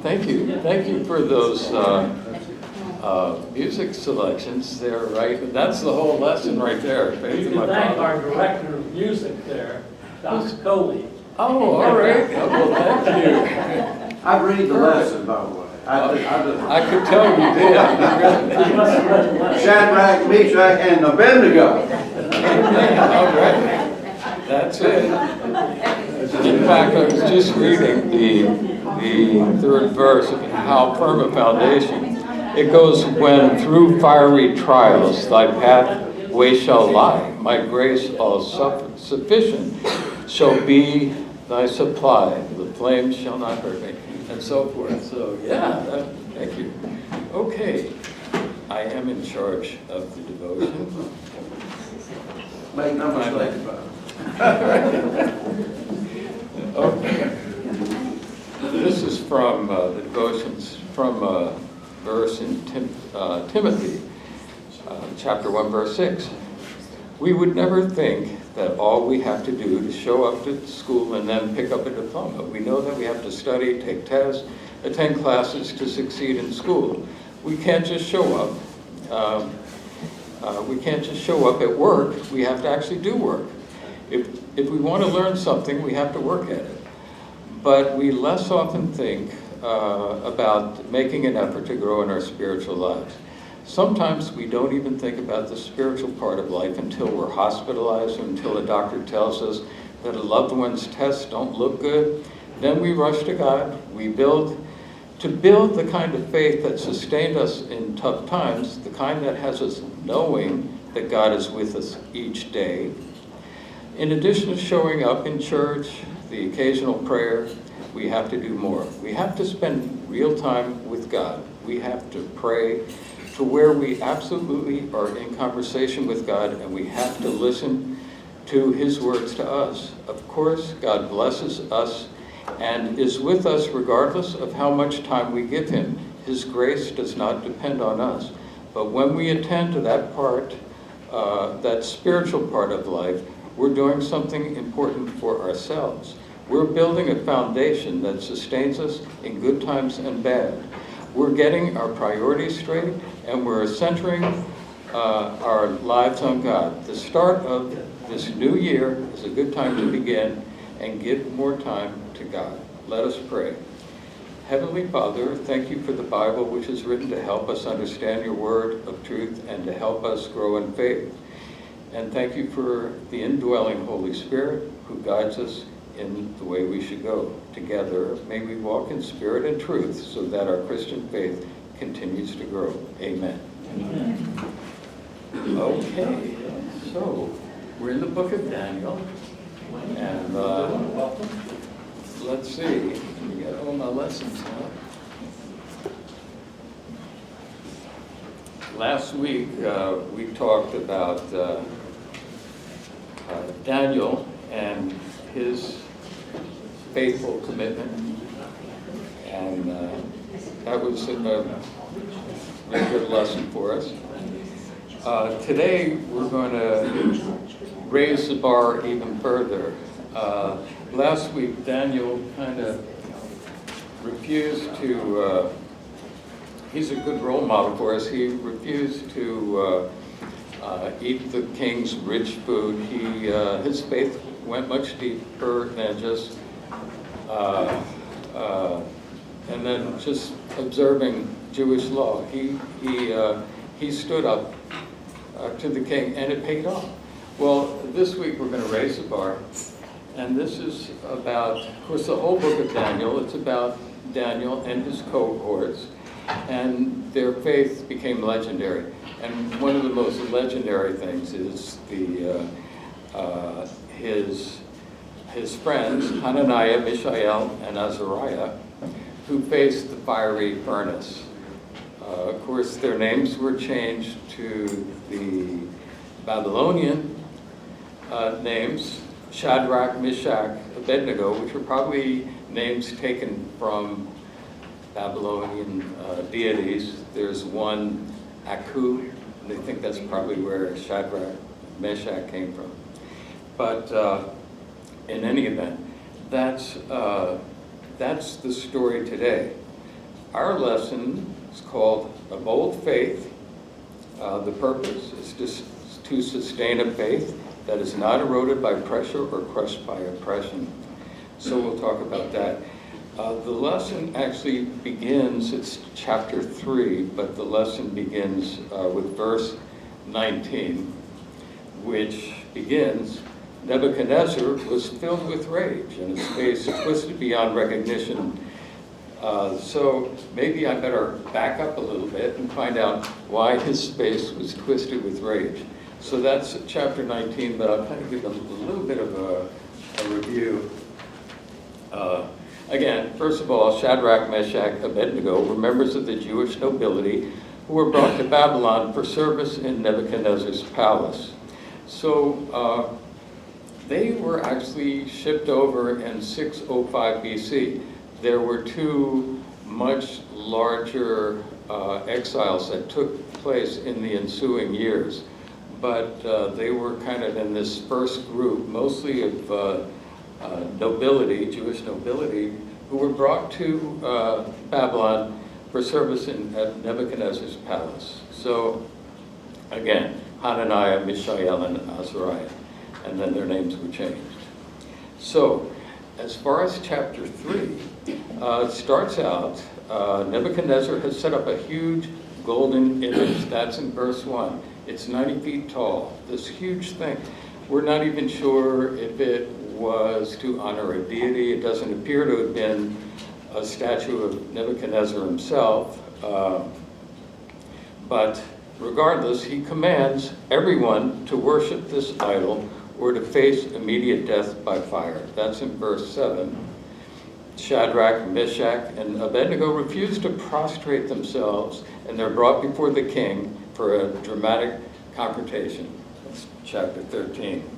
Thank you. Thank you for those music selections there, right? That's the whole lesson right there. We can thank our director of music there, Dr. Coley. Oh, all right. Well, thank you. I read the lesson, by the way. I could tell you did. You must have read the lesson. Shadrach, Meshach, and Abednego. All right. That's it. In fact, I was just reading the third verse of how firm a foundation. It goes, when through fiery trials thy pathway shall lie, my grace all sufficient shall be thy supply. The flames shall not hurt me, and so forth. So yeah, thank you. Okay, I am in charge of the devotion. Make no mistake about it. Okay. This is from the devotions from a verse in Timothy, chapter 1, verse 6. We would never think that all we have to do is show up to school and then pick up a diploma. We know that we have to study, take tests, attend classes to succeed in school. We can't just show up. We can't just show up at work. We have to actually do work. If we want to learn something, we have to work at it. But we less often think about making an effort to grow in our spiritual lives. Sometimes we don't even think about the spiritual part of life until we're hospitalized, or until a doctor tells us that a loved one's tests don't look good. Then we rush to God. We build the kind of faith that sustained us in tough times, the kind that has us knowing that God is with us each day. In addition to showing up in church, the occasional prayer, we have to do more. We have to spend real time with God. We have to pray to where we absolutely are in conversation with God, and we have to listen to His words to us. Of course, God blesses us and is with us regardless of how much time we give Him. His grace does not depend on us. But when we attend to that part, that spiritual part of life, we're doing something important for ourselves. We're building a foundation that sustains us in good times and bad. We're getting our priorities straight, and we're centering our lives on God. The start of this new year is a good time to begin and give more time to God. Let us pray. Heavenly Father, thank you for the Bible, which is written to help us understand your word of truth and to help us grow in faith. And thank you for the indwelling Holy Spirit who guides us in the way we should go. Together, may we walk in spirit and truth so that our Christian faith continues to grow. Amen. Amen. Okay, so we're in the book of Daniel, and let's see, we got all my lessons now. Last week, we talked about Daniel and his faithful commitment, and that was a very good lesson for us. Today, we're going to raise the bar even further. Last week, Daniel kind of refused to, he's a good role model for us, he refused to eat the king's rich food. His faith went much deeper than just, and then just observing Jewish law. He stood up to the king, and it paid off. Well, this week we're going to raise the bar, and this is about, of course, the whole book of Daniel. It's about Daniel and his cohorts, and their faith became legendary. And one of the most legendary things is his friends, Hananiah, Mishael, and Azariah, who faced the fiery furnace. Of course, their names were changed to the Babylonian names, Shadrach, Meshach, Abednego, which were probably names taken from Babylonian deities. There's one, Aku, and they think that's probably where Shadrach, Meshach came from. But in any event, that's the story today. our lesson is called A Bold Faith. The purpose is to sustain a faith that is not eroded by pressure or crushed by oppression. So we'll talk about that. The lesson actually begins, it's chapter 3, but the lesson begins with verse 19, which begins, Nebuchadnezzar was filled with rage, and his face twisted beyond recognition. So maybe I better back up a little bit and find out why his face was twisted with rage. So that's chapter 19, but I'll kind of give a little bit of a review. Again, first of all, Shadrach, Meshach, Abednego were members of the Jewish nobility who were brought to Babylon for service in Nebuchadnezzar's palace. So they were actually shipped over in 605 BC. There were two much larger exiles that took place in the ensuing years, but they were kind of in this first group, mostly of nobility, Jewish nobility, who were brought to Babylon for service at Nebuchadnezzar's palace. So again, Hananiah, Mishael, and Azariah, and then their names were changed. So as far as chapter 3, it starts out, Nebuchadnezzar has set up a huge golden image. That's in verse 1. It's 90 feet tall, this huge thing. We're not even sure if it was to honor a deity. It doesn't appear to have been a statue of Nebuchadnezzar himself. But regardless, he commands everyone to worship this idol or to face immediate death by fire. That's in verse 7. Shadrach, Meshach, and Abednego refuse to prostrate themselves, and they're brought before the king for a dramatic confrontation. That's chapter 13.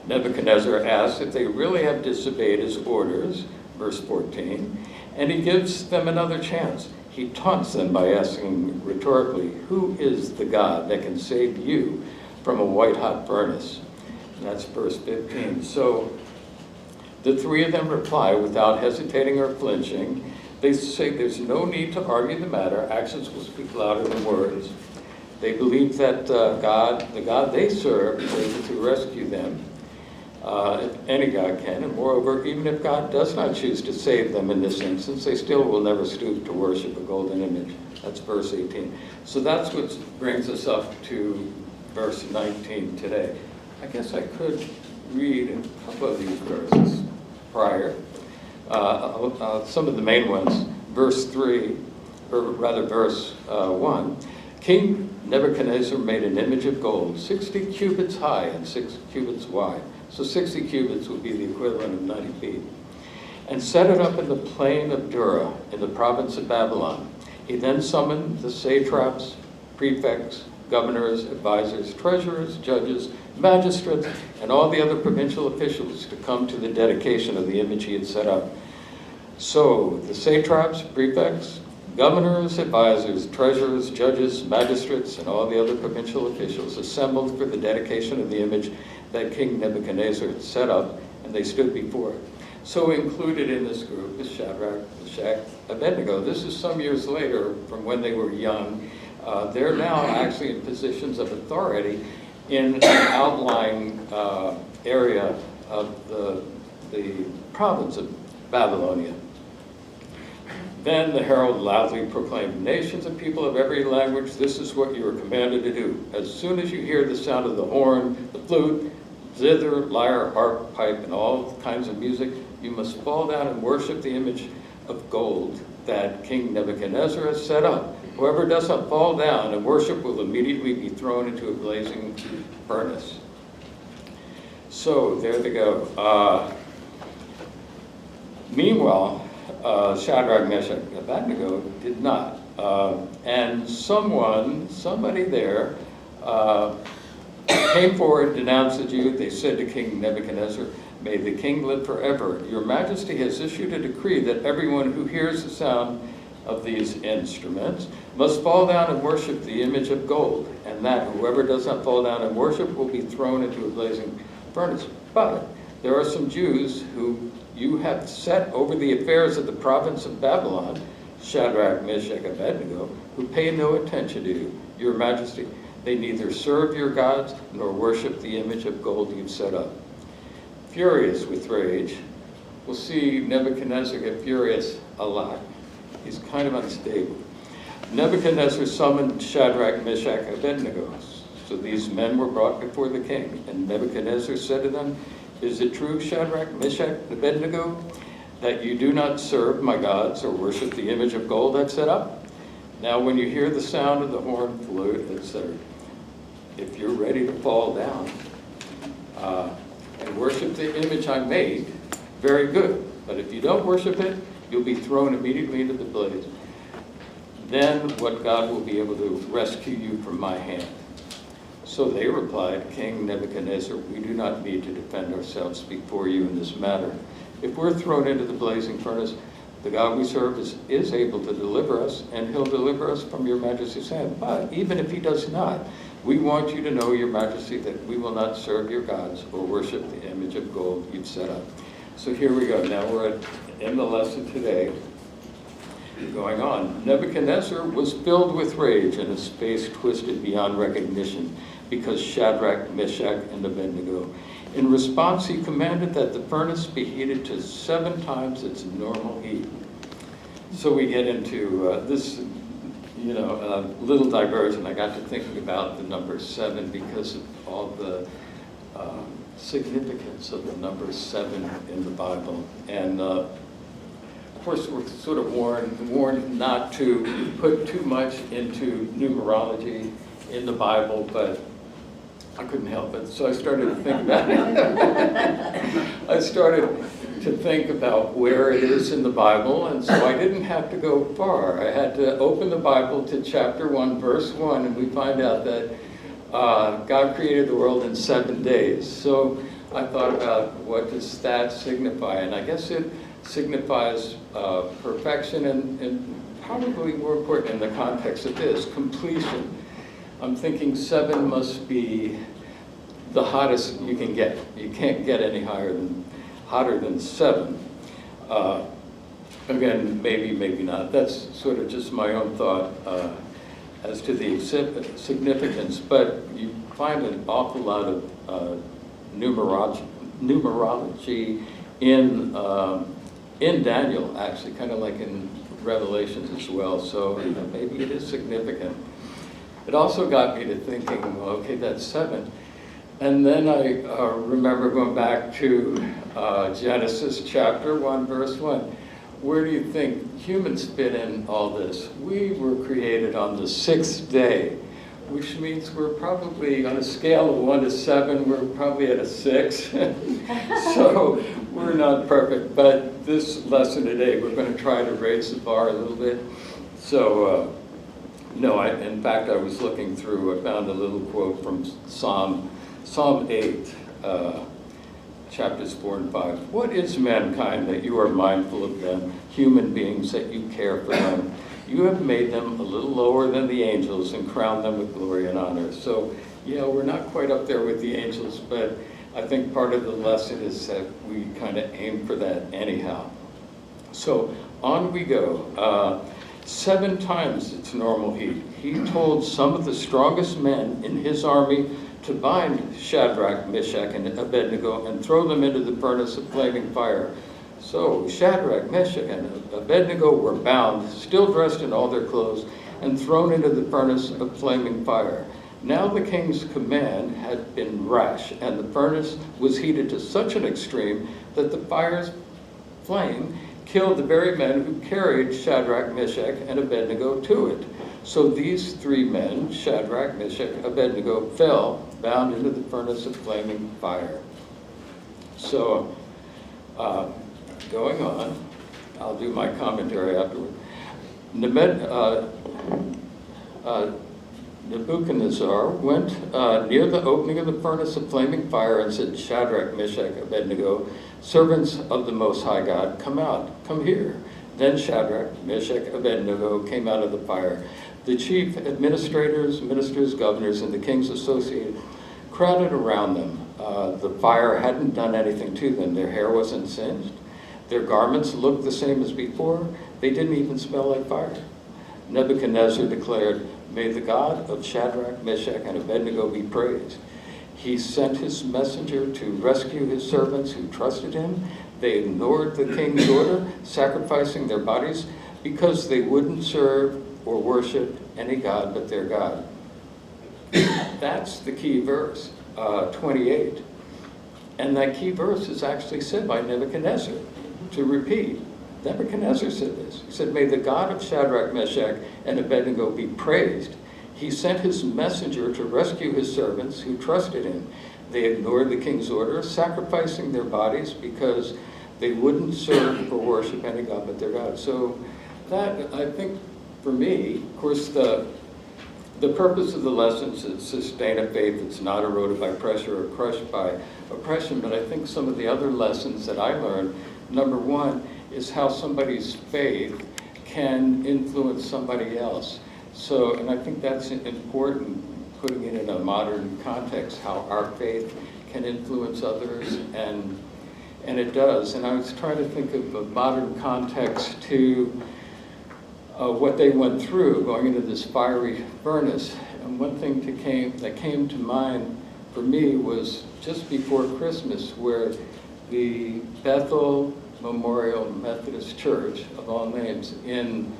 Nebuchadnezzar asks if they really have disobeyed his orders, verse 14, and he gives them another chance. He taunts them by asking rhetorically, who is the God that can save you from a white-hot furnace? That's verse 15. So the three of them reply without hesitating or flinching. They say there's no need to argue the matter. Actions will speak louder than words. They believe that the God they serve is able to rescue them. If any God can, and moreover, even if God does not choose to save them in this instance, they still will never stoop to worship a golden image. That's verse 18. So that's what brings us up to verse 19 today. I guess I could read a couple of these verses prior. Some of the main ones, verse 3, or rather verse 1. King Nebuchadnezzar made an image of gold, 60 cubits high and 6 cubits wide. So 60 cubits would be the equivalent of 90 feet. And set it up in the plain of Dura in the province of Babylon. He then summoned the satraps, prefects, governors, advisors, treasurers, judges, magistrates, and all the other provincial officials to come to the dedication of the image he had set up. So the satraps, prefects, governors, advisors, treasurers, judges, magistrates, and all the other provincial officials assembled for the dedication of the image that King Nebuchadnezzar had set up, and they stood before it. So included in this group is Shadrach, Meshach, Abednego. This is some years later from when they were young. They're now actually in positions of authority in an outlying area of the province of Babylonia. Then the herald loudly proclaimed, nations and people of every language, this is what you are commanded to do. As soon as you hear the sound of the horn, the flute, zither, lyre, harp, pipe, and all kinds of music, you must fall down and worship the image of gold that King Nebuchadnezzar has set up. Whoever does not fall down and worship will immediately be thrown into a blazing furnace. So there they go. Meanwhile, Shadrach, Meshach, and Abednego did not. And somebody there came forward, denounced the Jew. They said to King Nebuchadnezzar, may the king live forever. Your majesty has issued a decree that everyone who hears the sound of these instruments must fall down and worship the image of gold, and that whoever does not fall down and worship will be thrown into a blazing furnace. But there are some Jews who you have set over the affairs of the province of Babylon. Shadrach, Meshach, and Abednego, who pay no attention to you, your majesty. They neither serve your gods nor worship the image of gold you've set up. Furious with rage, we'll see Nebuchadnezzar get furious a lot. He's kind of unstable. Nebuchadnezzar summoned Shadrach, Meshach, and Abednego. So these men were brought before the king, and Nebuchadnezzar said to them, "Is it true, Shadrach, Meshach, and Abednego, that you do not serve my gods or worship the image of gold I've set up? Now when you hear the sound of the horn, flute, etc., if you're ready to fall down and worship the image I made, very good. But if you don't worship it, you'll be thrown immediately into the blaze. Then what God will be able to rescue you from my hand." So they replied, "King Nebuchadnezzar, we do not need to defend ourselves before you in this matter. If we're thrown into the blazing furnace, the God we serve is able to deliver us, and he'll deliver us from your majesty's hand. But even if he does not, we want you to know, your majesty, that we will not serve your gods or worship the image of gold you've set up." So here we go. Now we're in the lesson today. Going on, Nebuchadnezzar was filled with rage and his face twisted beyond recognition because Shadrach, Meshach, and Abednego. In response, he commanded that the furnace be heated to 7 times its normal heat. So we get into this, little diversion. I got to thinking about the number 7 because of all the significance of the number 7 in the Bible. And of course, we're sort of warned not to put too much into numerology in the Bible, but I couldn't help it. So I started to think about it. I started to think about where it is in the Bible, and so I didn't have to go far. I had to open the Bible to chapter 1, verse 1, and we find out that God created the world in 7 days. So I thought about what does that signify, and I guess it signifies perfection and probably more important in the context of this, completion. I'm thinking 7 must be the hottest you can get. You can't get any hotter than 7. Again, maybe not. That's sort of just my own thought as to the significance, but you find an awful lot of numerology in Daniel, actually, kind of like in Revelations as well. So maybe it is significant. It also got me to thinking, well, okay, that's 7. And then I remember going back to Genesis chapter 1, verse 1. Where do you think humans fit in all this? We were created on the 6th day, which means we're probably on a scale of 1 to 7, we're probably at a 6. So we're not perfect, but this lesson today, we're going to try to raise the bar a little bit. So, in fact, I was looking through, I found a little quote from Psalm 8, chapters 4 and 5. "What is mankind that you are mindful of them, human beings that you care for them? You have made them a little lower than the angels and crowned them with glory and honor." So, we're not quite up there with the angels, but I think part of the lesson is that we kind of aim for that anyhow. So on we go. 7 times its normal heat. He told some of the strongest men in his army to bind Shadrach, Meshach, and Abednego and throw them into the furnace of flaming fire. So Shadrach, Meshach, and Abednego were bound, still dressed in all their clothes, and thrown into the furnace of flaming fire. Now the king's command had been rash, and the furnace was heated to such an extreme that the fire's flame killed the very men who carried Shadrach, Meshach, and Abednego to it. So these 3 men, Shadrach, Meshach, Abednego, fell, bound into the furnace of flaming fire. So, going on, I'll do my commentary afterward. Nebuchadnezzar went near the opening of the furnace of flaming fire and said, "Shadrach, Meshach, Abednego, servants of the Most High God, come out, come here." Then Shadrach, Meshach, Abednego came out of the fire. The chief administrators, ministers, governors, and the king's associates crowded around them. The fire hadn't done anything to them. Their hair wasn't singed. Their garments looked the same as before. They didn't even smell like fire. Nebuchadnezzar declared, "May the God of Shadrach, Meshach, and Abednego be praised. He sent his messenger to rescue his servants who trusted him. They ignored the king's order, sacrificing their bodies because they wouldn't serve or worship any god but their God." That's the key verse, 28. And that key verse is actually said by Nebuchadnezzar. To repeat, Nebuchadnezzar said this. He said, "May the God of Shadrach, Meshach, and Abednego be praised. He sent his messenger to rescue his servants who trusted him. They ignored the king's order, sacrificing their bodies because they wouldn't serve or worship any god but their God." So that, I think, for me, of course, the purpose of the lesson is to sustain a faith that's not eroded by pressure or crushed by oppression. But I think some of the other lessons that I learned, number one, is how somebody's faith can influence somebody else. So, and I think that's important, putting it in a modern context, how our faith can influence others, and it does. And I was trying to think of a modern context to what they went through going into this fiery furnace. And one thing that came to mind for me was just before Christmas, where the Bethel Memorial Methodist Church, of all names, in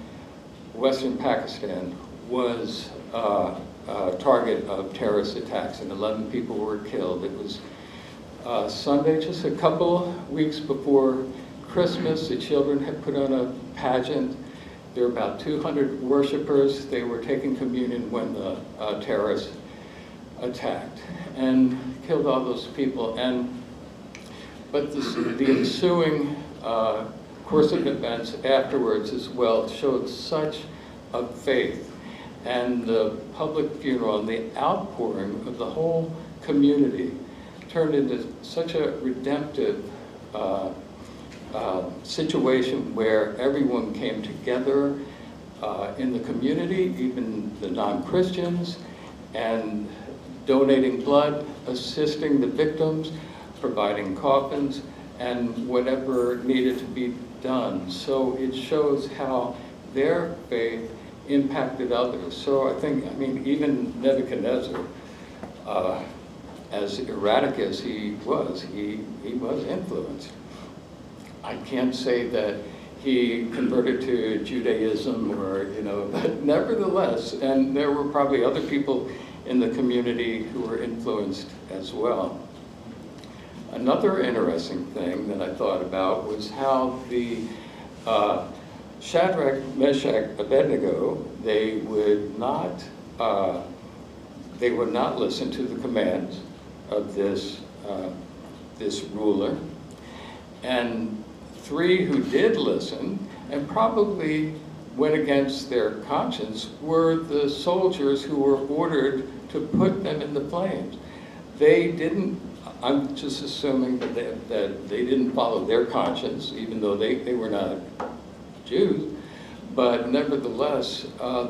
Western Pakistan was a target of terrorist attacks, and 11 people were killed. It was Sunday, just a couple weeks before Christmas. The children had put on a pageant. There were about 200 worshipers. They were taking communion when the terrorists attacked and killed all those people. But the ensuing course of events afterwards as well showed such a faith, and the public funeral and the outpouring of the whole community turned into such a redemptive situation where everyone came together in the community, even the non-Christians, and donating blood, assisting the victims, providing coffins, and whatever needed to be done. So it shows how their faith impacted others. So I think, even Nebuchadnezzar, as erratic as he was influenced. I can't say that he converted to Judaism but nevertheless, and there were probably other people in the community who were influenced as well. Another interesting thing that I thought about was how the Shadrach, Meshach, Abednego, they would not listen to the commands of this ruler. And 3 who did listen and probably went against their conscience were the soldiers who were ordered to put them in the flames. They didn't, I'm just assuming that they didn't follow their conscience, even though they were not Jews, but nevertheless,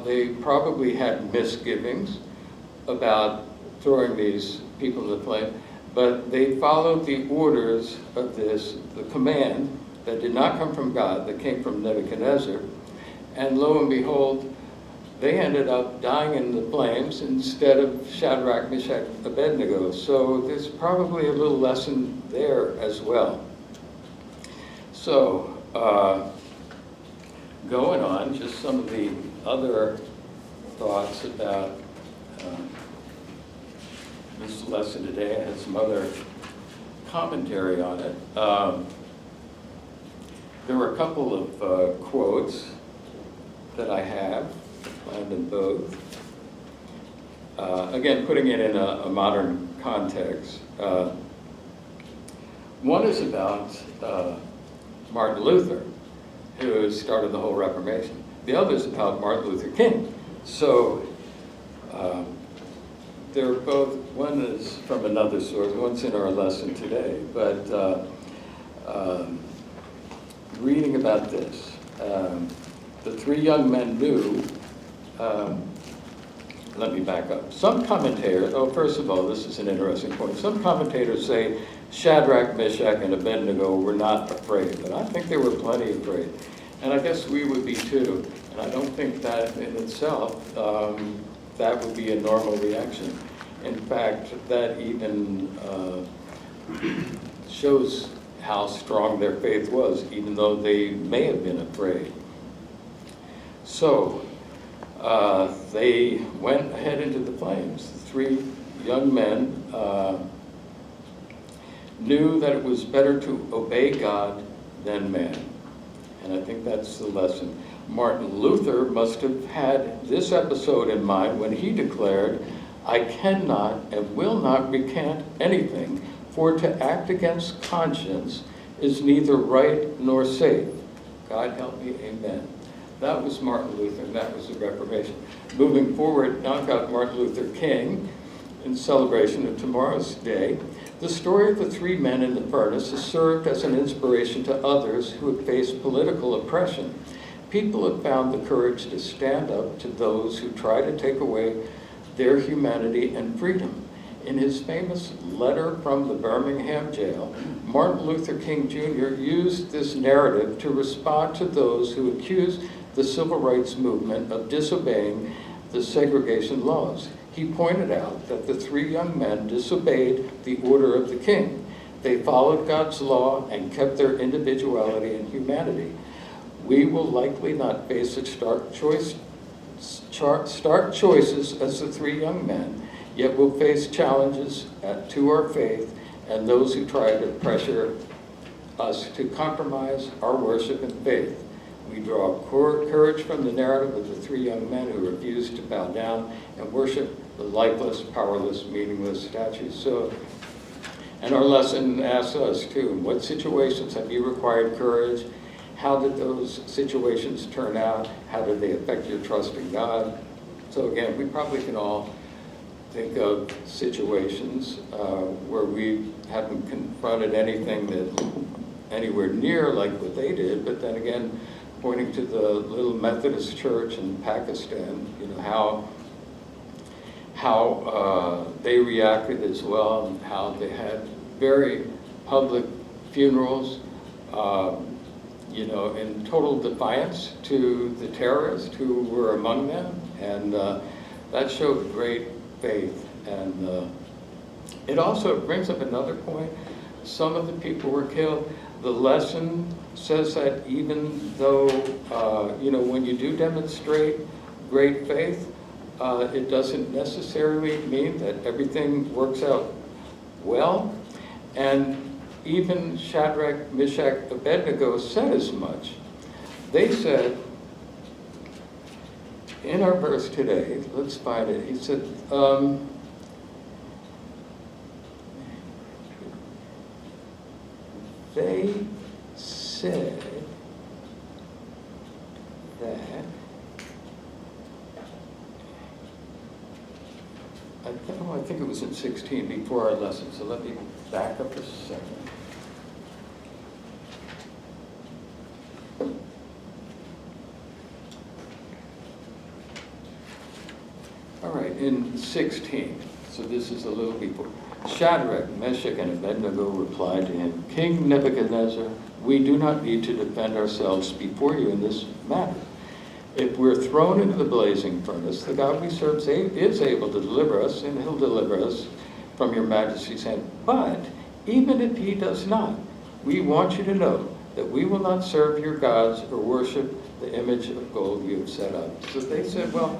they probably had misgivings about throwing these people in the flame, but they followed the orders of the command that did not come from God, that came from Nebuchadnezzar, and lo and behold, they ended up dying in the flames instead of Shadrach, Meshach, Abednego. So there's probably a little lesson there as well. So, going on, just some of the other thoughts about this lesson today. I had some other commentary on it. There were a couple of quotes that I have, planned them both. Again, putting it in a modern context. One is about Martin Luther, who started the whole Reformation. The other is about Martin Luther King. So they're both, one is from another source, one's in our lesson today, but reading about this, the 3 young men knew, let me back up. Some commentators, first of all, this is an interesting point. Some commentators say Shadrach, Meshach, and Abednego were not afraid, but I think they were plenty afraid. And I guess we would be too. And I don't think that in itself, that would be a normal reaction. In fact, that even shows how strong their faith was, even though they may have been afraid. So they went ahead into the flames. The 3 young men knew that it was better to obey God than man. And I think that's the lesson. Martin Luther must have had this episode in mind when he declared, "I cannot and will not recant anything, for to act against conscience is neither right nor safe." God help me, amen. That was Martin Luther, and that was the Reformation. Moving forward, now I've got Martin Luther King in celebration of tomorrow's day. The story of the 3 men in the furnace has served as an inspiration to others who have faced political oppression. People have found the courage to stand up to those who try to take away their humanity and freedom. In his famous letter from the Birmingham jail, Martin Luther King Jr. used this narrative to respond to those who accused the civil rights movement of disobeying the segregation laws. He pointed out that the 3 young men disobeyed the order of the king. They followed God's law and kept their individuality and humanity. We will likely not face such stark choices as the 3 young men, yet we'll face challenges to our faith and those who try to pressure us to compromise our worship and faith. We draw courage from the narrative of the 3 young men who refused to bow down and worship the lifeless, powerless, meaningless statues. So, and our lesson asks us too, in what situations have you required courage? How did those situations turn out? How did they affect your trust in God? So again, we probably can all think of situations where we haven't confronted anything that anywhere near like what they did, but then again, pointing to the little Methodist church in Pakistan, you know, how they reacted as well, and how they had very public funerals, you know, in total defiance to the terrorists who were among them, and that showed great faith. And it also brings up another point. Some of the people were killed. The lesson says that even though, you know, when you do demonstrate great faith, it doesn't necessarily mean that everything works out well. And even Shadrach, Meshach, Abednego said as much. They said, in our verse today, let's find it, he said, they said that, I think it was in 16 before our lesson, so let me back up a second. All right, in 16, so this is a little before. Shadrach, Meshach, and Abednego replied to him, "King Nebuchadnezzar, we do not need to defend ourselves before you in this matter. If we're thrown into the blazing furnace, the God we serve is able to deliver us, and he'll deliver us from your majesty's hand. But even if he does not, we want you to know that we will not serve your gods or worship the image of gold you have set up." So they said, well,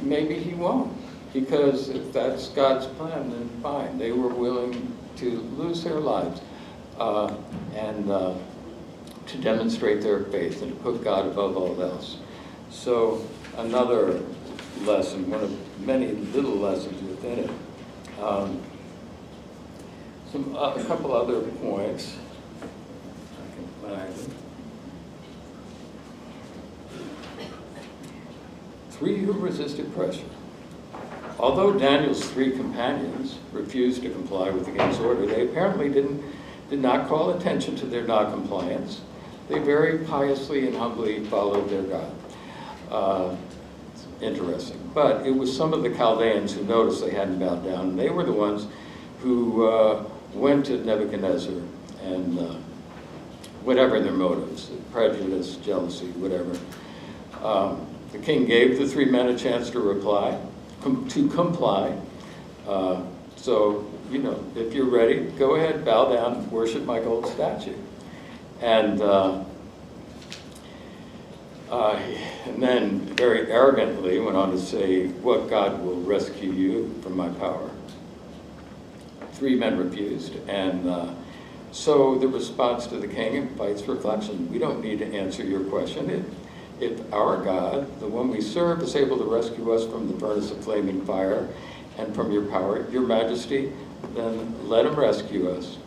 maybe he won't, because if that's God's plan, then fine. They were willing to lose their lives and to demonstrate their faith and to put God above all else. So another lesson, one of many little lessons within it. A couple other points. I can find them. 3 who resisted pressure. Although Daniel's 3 companions refused to comply with the king's order, they apparently did not call attention to their non-compliance. They very piously and humbly followed their God. Interesting. But it was some of the Chaldeans who noticed they hadn't bowed down, and they were the ones who went to Nebuchadnezzar and whatever their motives, prejudice, jealousy, whatever. The king gave the three men a chance to comply. So, if you're ready, go ahead, bow down, worship my gold statue. And then very arrogantly went on to say, what God will rescue you from my power? Three men refused, and so the response to the king invites reflection. We don't need to answer your question. If our God, the one we serve, is able to rescue us from the furnace of flaming fire and from your power, your majesty, then let him rescue us.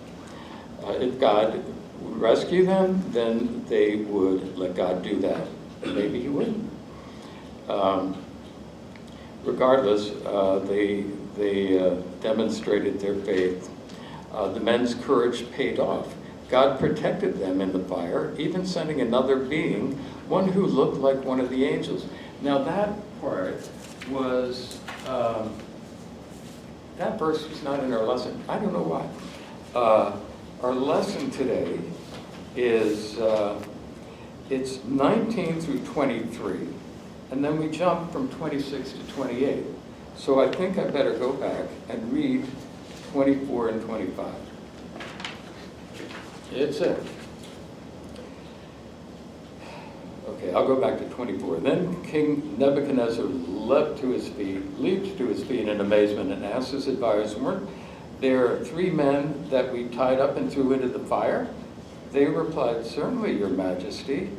If God would rescue them, then they would let God do that. Maybe he wouldn't. Regardless, they demonstrated their faith. The men's courage paid off. God protected them in the fire, even sending another being, one who looked like one of the angels. Now that part was, that verse was not in our lesson. I don't know why. Our lesson today is, it's 19 through 23, and then we jump from 26 to 28. So I think I better go back and read 24 and 25. It's it. Okay, I'll go back to 24. Then King Nebuchadnezzar leaped to his feet in amazement and asked his advisors, weren't there three men that we tied up and threw into the fire? They replied, certainly, your majesty.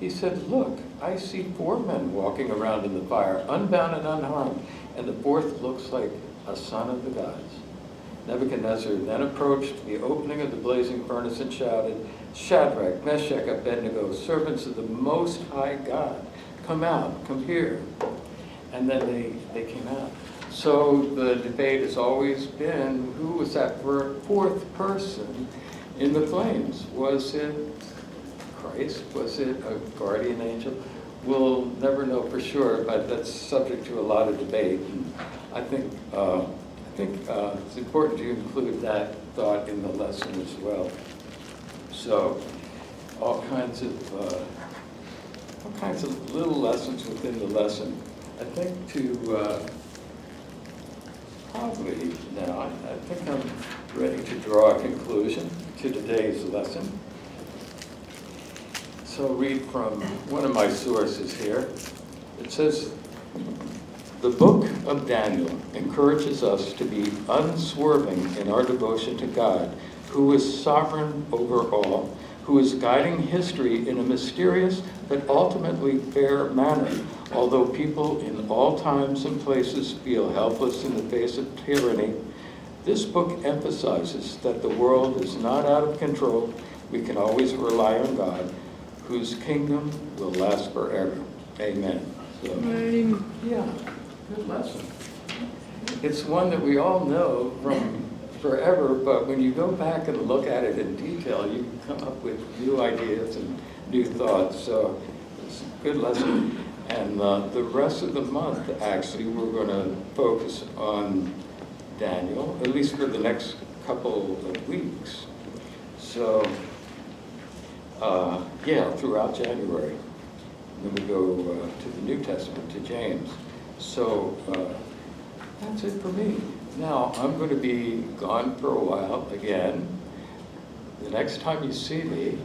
He said, look, I see four men walking around in the fire, unbound and unharmed, and the fourth looks like a son of the gods. Nebuchadnezzar then approached the opening of the blazing furnace and shouted, Shadrach, Meshach, Abednego, servants of the Most High God, come out, come here. And then they came out. So the debate has always been, who was that fourth person in the flames? Was it Christ? Was it a guardian angel? We'll never know for sure, but that's subject to a lot of debate. And I think it's important to include that thought in the lesson as well. So, all kinds of little lessons within the lesson. I think probably now, I think I'm ready to draw a conclusion to today's lesson. So I'll read from one of my sources here. It says, the book of Daniel encourages us to be unswerving in our devotion to God, who is sovereign over all, who is guiding history in a mysterious but ultimately fair manner. Although people in all times and places feel helpless in the face of tyranny, this book emphasizes that the world is not out of control. We can always rely on God, whose kingdom will last forever. Amen. So, yeah, good lesson. It's one that we all know from forever, but when you go back and look at it in detail, you come up with new ideas and new thoughts. So it's a good lesson. And the rest of the month, actually, we're going to focus on Daniel, at least for the next couple of weeks. So, throughout January. Then we go to the New Testament, to James. So that's it for me. Now, I'm going to be gone for a while again. The next time you see me,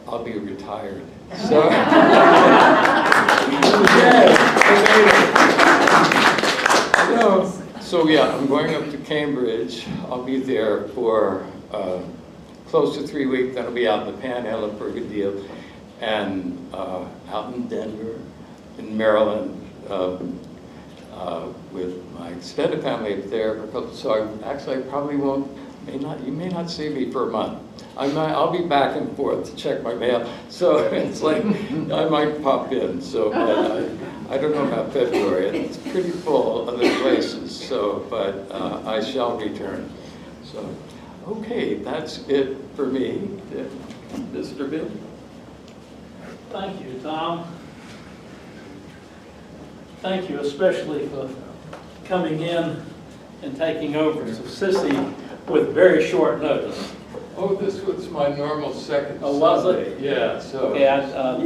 I'll be retired. So, I'm going up to Cambridge. I'll be there for close to 3 weeks. Then I'll be out in the Panhandle for a good deal. And out in Denver, in Maryland, with my extended family up there. So I probably you may not see me for a month. I'll be back and forth to check my mail. So it's like, I might pop in. So I don't know about February. It's pretty full other places. So, but I shall return. So, okay, that's it for me. Mr. Bill. Thank you, Tom. Thank you especially for coming in and taking over. So Sissy, with very short notice, Oh, this was my normal second Oh, was Sunday. it? Yeah, so. Okay,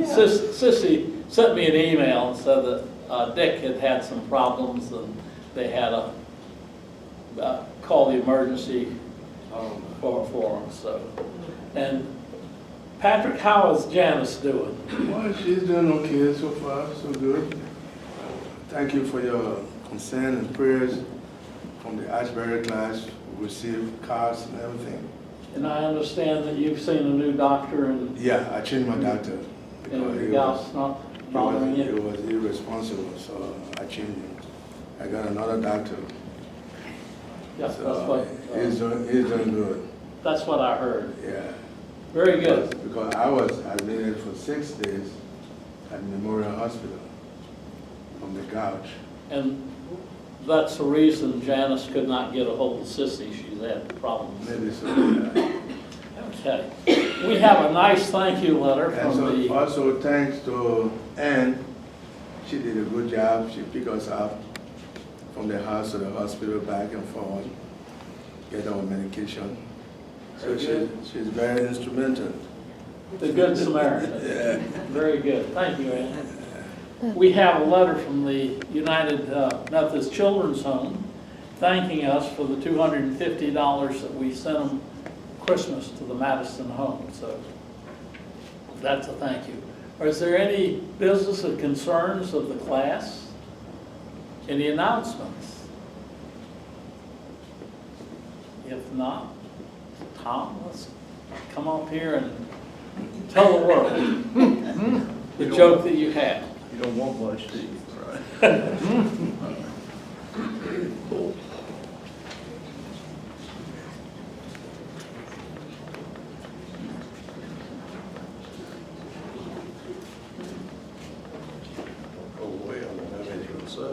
Sissy sent me an email and said that Dick had had some problems and they had to call the emergency for him, so. And Patrick, how is Janice doing? Well, she's doing okay so far, so good. Thank you for your concern and prayers from the Asbury Class. We received cards and everything. And I understand that you've seen a new doctor and Yeah, I changed my doctor. the he gout's not bothering he you? was irresponsible, so I changed him. I got another doctor. Yeah, that's So he's doing good. that's what I heard. Yeah. Very good. Because I was admitted for 6 days at Memorial Hospital from the gout. And that's the reason Janice could not get a hold of Sissy. She's had problems. Maybe so. Yeah. Okay. We have a nice thank you letter And from the, so also thanks to Ann, she did a good job. She picked us up from the house to the hospital back and forth, get our medication. So she's very instrumental. the Good Samaritan. Yeah. Very good. Thank you, Ann. We have a letter from the United Methodist Children's Home thanking us for the $250 that we sent them Christmas to the Madison home. So that's a thank you. Is there any business or concerns of the class? Any announcements? If not, Tom, let's come up here and tell the world the joke that you had. You don't want much, do you? Right. Oh, well, I don't have anything to say.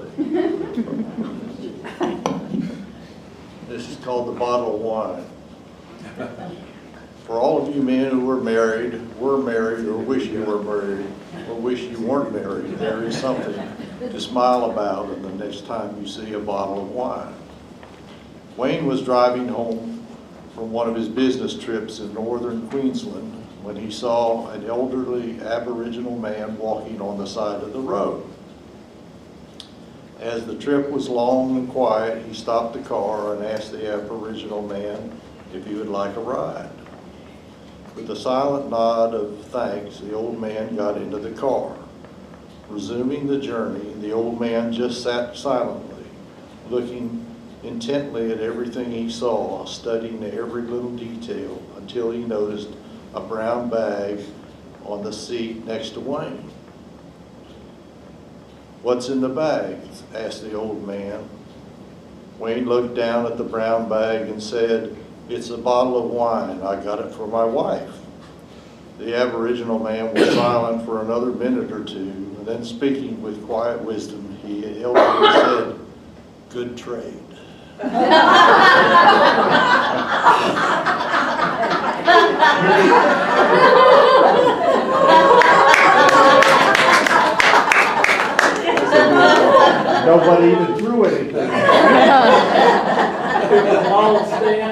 This is called the bottle of wine. For all of you men who were married, or wish you were married, or wish you weren't married, there is something to smile about and the next time you see a bottle of wine. Wayne was driving home from one of his business trips in northern Queensland when he saw an elderly Aboriginal man walking on the side of the road. As the trip was long and quiet, he stopped the car and asked the Aboriginal man if he would like a ride. With a silent nod of thanks, the old man got into the car. Resuming the journey, the old man just sat silently, looking intently at everything he saw, studying every little detail until he noticed a brown bag on the seat next to Wayne. "What's in the bag?" asked the old man. Wayne looked down at the brown bag and said, "It's a bottle of wine. I got it for my wife." The Aboriginal man was silent for another minute or two, and then speaking with quiet wisdom, he held it and said, "Good trade." Nobody even threw anything. All stand.